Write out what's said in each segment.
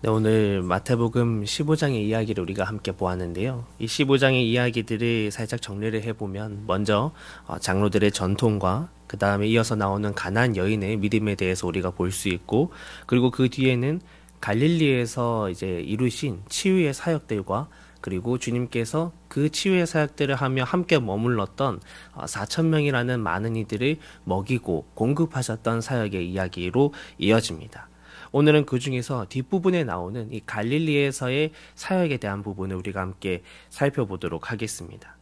네, 오늘 마태복음 15장의 이야기를 우리가 함께 보았는데요. 이 15장의 이야기들을 살짝 정리를 해보면 먼저 장로들의 전통과 그 다음에 이어서 나오는 가나안 여인의 믿음에 대해서 우리가 볼 수 있고, 그리고 그 뒤에는 갈릴리에서 이제 이루신 치유의 사역들과 그리고 주님께서 그 치유의 사역들을 하며 함께 머물렀던 4천 명이라는 많은 이들을 먹이고 공급하셨던 사역의 이야기로 이어집니다. 오늘은 그 중에서 뒷부분에 나오는 이 갈릴리에서의 사역에 대한 부분을 우리가 함께 살펴보도록 하겠습니다.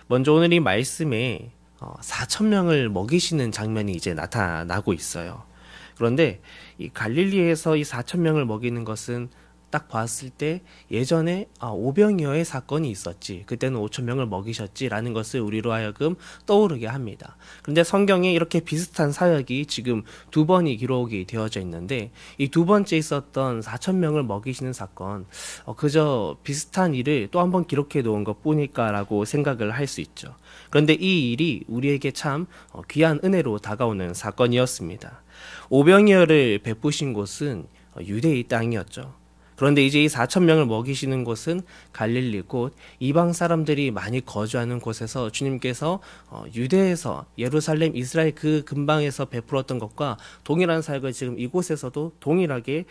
먼저 오늘 이 말씀에 4천 명을 먹이시는 장면이 이제 나타나고 있어요. 그런데 이 갈릴리에서 이 4천 명을 먹이는 것은 딱 봤을 때 예전에 오병이어의 사건이 있었지, 그때는 5천 명을 먹이셨지라는 것을 우리로 하여금 떠오르게 합니다. 그런데 성경에 이렇게 비슷한 사역이 지금 두 번이 기록이 되어져 있는데, 이 두 번째 있었던 4천 명을 먹이시는 사건, 그저 비슷한 일을 또 한 번 기록해 놓은 것 뿐일까라고 생각을 할 수 있죠. 그런데 이 일이 우리에게 참 귀한 은혜로 다가오는 사건이었습니다. 오병이어를 베푸신 곳은 유대의 땅이었죠. 그런데 이제 이 4천 명을 먹이시는 곳은 갈릴리 곳, 이방 사람들이 많이 거주하는 곳에서 주님께서 유대에서 예루살렘, 이스라엘 그 근방에서 베풀었던 것과 동일한 사역을 지금 이곳에서도 동일하게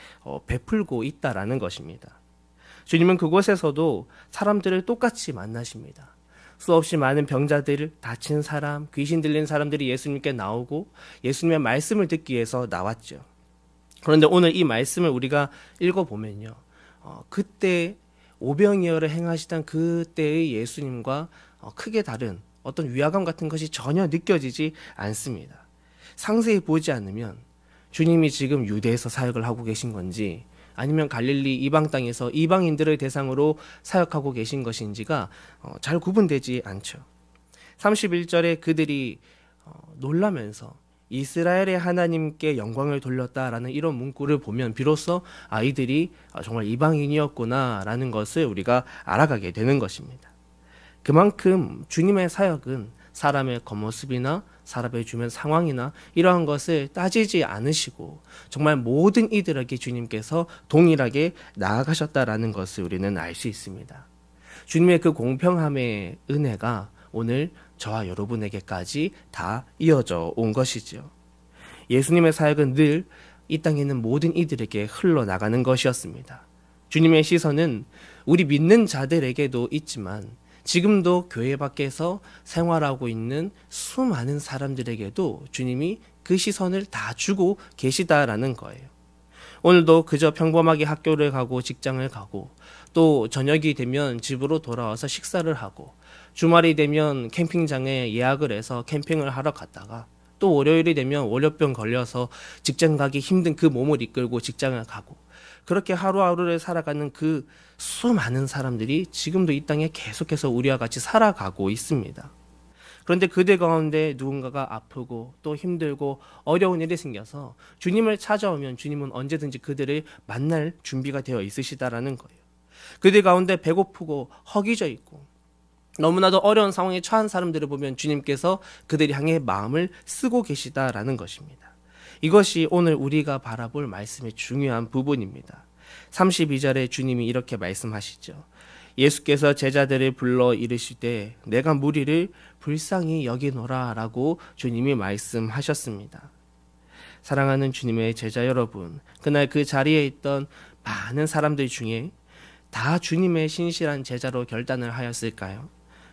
베풀고 있다라는 것입니다. 주님은 그곳에서도 사람들을 똑같이 만나십니다. 수없이 많은 병자들, 다친 사람, 귀신 들린 사람들이 예수님께 나오고 예수님의 말씀을 듣기 위해서 나왔죠. 그런데 오늘 이 말씀을 우리가 읽어보면요, 그때 오병이어를 행하시던 그때의 예수님과 크게 다른 어떤 위화감 같은 것이 전혀 느껴지지 않습니다. 상세히 보지 않으면 주님이 지금 유대에서 사역을 하고 계신 건지, 아니면 갈릴리 이방 땅에서 이방인들을 대상으로 사역하고 계신 것인지가 잘 구분되지 않죠. 31절에 그들이 놀라면서 이스라엘의 하나님께 영광을 돌렸다라는 이런 문구를 보면 비로소 아이들이 정말 이방인이었구나라는 것을 우리가 알아가게 되는 것입니다. 그만큼 주님의 사역은 사람의 겉모습이나 사람의 주변 상황이나 이러한 것을 따지지 않으시고 정말 모든 이들에게 주님께서 동일하게 나아가셨다라는 것을 우리는 알 수 있습니다. 주님의 그 공평함의 은혜가 오늘 저와 여러분에게까지 다 이어져 온 것이지요. 예수님의 사역은 늘 이 땅에 있는 모든 이들에게 흘러나가는 것이었습니다. 주님의 시선은 우리 믿는 자들에게도 있지만 지금도 교회 밖에서 생활하고 있는 수많은 사람들에게도 주님이 그 시선을 다 주고 계시다라는 거예요. 오늘도 그저 평범하게 학교를 가고 직장을 가고 또 저녁이 되면 집으로 돌아와서 식사를 하고 주말이 되면 캠핑장에 예약을 해서 캠핑을 하러 갔다가 또 월요일이 되면 월요병 걸려서 직장 가기 힘든 그 몸을 이끌고 직장을 가고, 그렇게 하루하루를 살아가는 그 수많은 사람들이 지금도 이 땅에 계속해서 우리와 같이 살아가고 있습니다. 그런데 그들 가운데 누군가가 아프고 또 힘들고 어려운 일이 생겨서 주님을 찾아오면 주님은 언제든지 그들을 만날 준비가 되어 있으시다라는 거예요. 그들 가운데 배고프고 허기져 있고 너무나도 어려운 상황에 처한 사람들을 보면 주님께서 그들이 향해 마음을 쓰고 계시다라는 것입니다. 이것이 오늘 우리가 바라볼 말씀의 중요한 부분입니다. 32절에 주님이 이렇게 말씀하시죠. 예수께서 제자들을 불러 이르시되 내가 무리를 불쌍히 여기노라 라고 주님이 말씀하셨습니다. 사랑하는 주님의 제자 여러분, 그날 그 자리에 있던 많은 사람들 중에 다 주님의 신실한 제자로 결단을 하였을까요?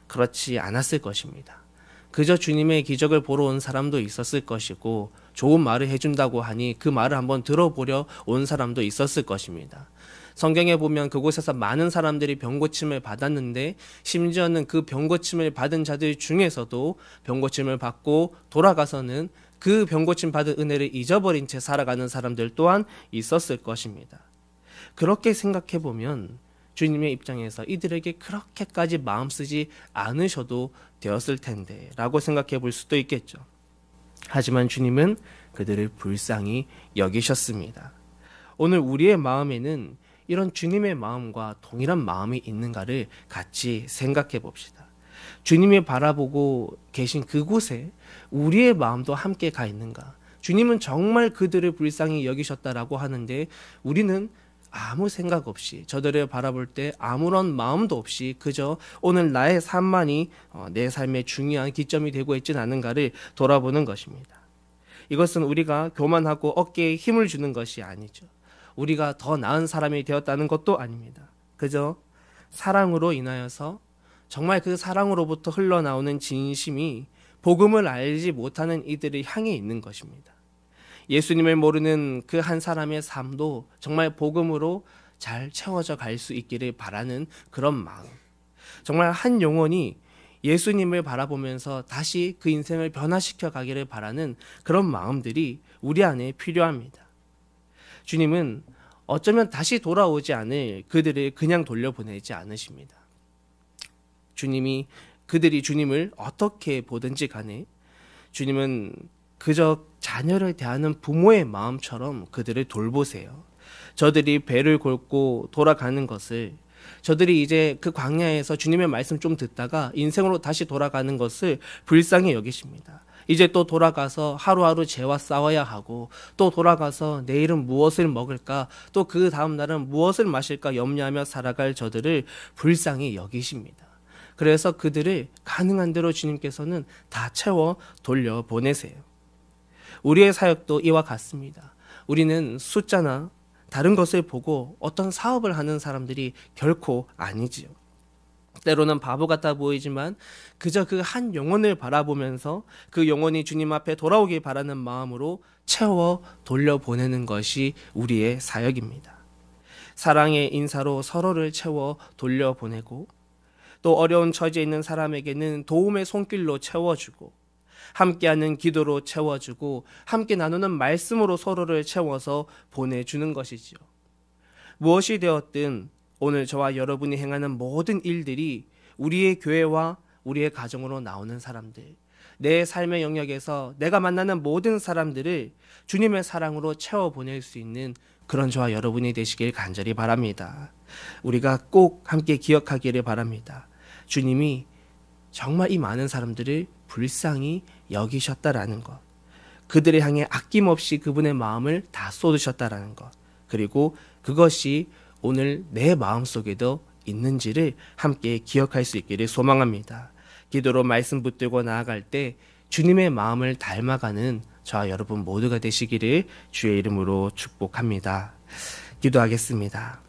그렇지 않았을 것입니다. 그저 주님의 기적을 보러 온 사람도 있었을 것이고 좋은 말을 해준다고 하니 그 말을 한번 들어보려 온 사람도 있었을 것입니다. 성경에 보면 그곳에서 많은 사람들이 병고침을 받았는데 심지어는 그 병고침을 받은 자들 중에서도 병고침을 받고 돌아가서는 그 병고침 받은 은혜를 잊어버린 채 살아가는 사람들 또한 있었을 것입니다. 그렇게 생각해 보면 주님의 입장에서 이들에게 그렇게까지 마음 쓰지 않으셔도 되었을 텐데 라고 생각해 볼 수도 있겠죠. 하지만 주님은 그들을 불쌍히 여기셨습니다. 오늘 우리의 마음에는 이런 주님의 마음과 동일한 마음이 있는가를 같이 생각해 봅시다. 주님이 바라보고 계신 그곳에 우리의 마음도 함께 가 있는가? 주님은 정말 그들을 불쌍히 여기셨다라고 하는데 우리는 아무 생각 없이 저들을 바라볼 때 아무런 마음도 없이 그저 오늘 나의 삶만이 내 삶의 중요한 기점이 되고 있지는 않은가를 돌아보는 것입니다. 이것은 우리가 교만하고 어깨에 힘을 주는 것이 아니죠. 우리가 더 나은 사람이 되었다는 것도 아닙니다. 그저 사랑으로 인하여서 정말 그 사랑으로부터 흘러나오는 진심이 복음을 알지 못하는 이들을 향해 있는 것입니다. 예수님을 모르는 그 한 사람의 삶도 정말 복음으로 잘 채워져 갈 수 있기를 바라는 그런 마음. 정말 한 영혼이 예수님을 바라보면서 다시 그 인생을 변화시켜 가기를 바라는 그런 마음들이 우리 안에 필요합니다. 주님은 어쩌면 다시 돌아오지 않을 그들을 그냥 돌려보내지 않으십니다. 주님이 그들이 주님을 어떻게 보든지 간에 주님은 그저 자녀를 대하는 부모의 마음처럼 그들을 돌보세요. 저들이 배를 골고 돌아가는 것을, 저들이 이제 그 광야에서 주님의 말씀 좀 듣다가 인생으로 다시 돌아가는 것을 불쌍히 여기십니다. 이제 또 돌아가서 하루하루 죄와 싸워야 하고, 또 돌아가서 내일은 무엇을 먹을까, 또 그 다음 날은 무엇을 마실까 염려하며 살아갈 저들을 불쌍히 여기십니다. 그래서 그들을 가능한 대로 주님께서는 다 채워 돌려보내세요. 우리의 사역도 이와 같습니다. 우리는 숫자나 다른 것을 보고 어떤 사업을 하는 사람들이 결코 아니지요. 때로는 바보 같아 보이지만 그저 그 한 영혼을 바라보면서 그 영혼이 주님 앞에 돌아오길 바라는 마음으로 채워 돌려보내는 것이 우리의 사역입니다. 사랑의 인사로 서로를 채워 돌려보내고, 또 어려운 처지에 있는 사람에게는 도움의 손길로 채워주고, 함께하는 기도로 채워주고, 함께 나누는 말씀으로 서로를 채워서 보내주는 것이지요. 무엇이 되었든 오늘 저와 여러분이 행하는 모든 일들이 우리의 교회와 우리의 가정으로 나오는 사람들, 내 삶의 영역에서 내가 만나는 모든 사람들을 주님의 사랑으로 채워보낼 수 있는 그런 저와 여러분이 되시길 간절히 바랍니다. 우리가 꼭 함께 기억하기를 바랍니다. 주님이 정말 이 많은 사람들을 불쌍히 여기셨다라는 것, 그들을 향해 아낌없이 그분의 마음을 다 쏟으셨다라는 것, 그리고 그것이 오늘 내 마음속에도 있는지를 함께 기억할 수 있기를 소망합니다. 기도로 말씀 붙들고 나아갈 때 주님의 마음을 닮아가는 저와 여러분 모두가 되시기를 주의 이름으로 축복합니다. 기도하겠습니다.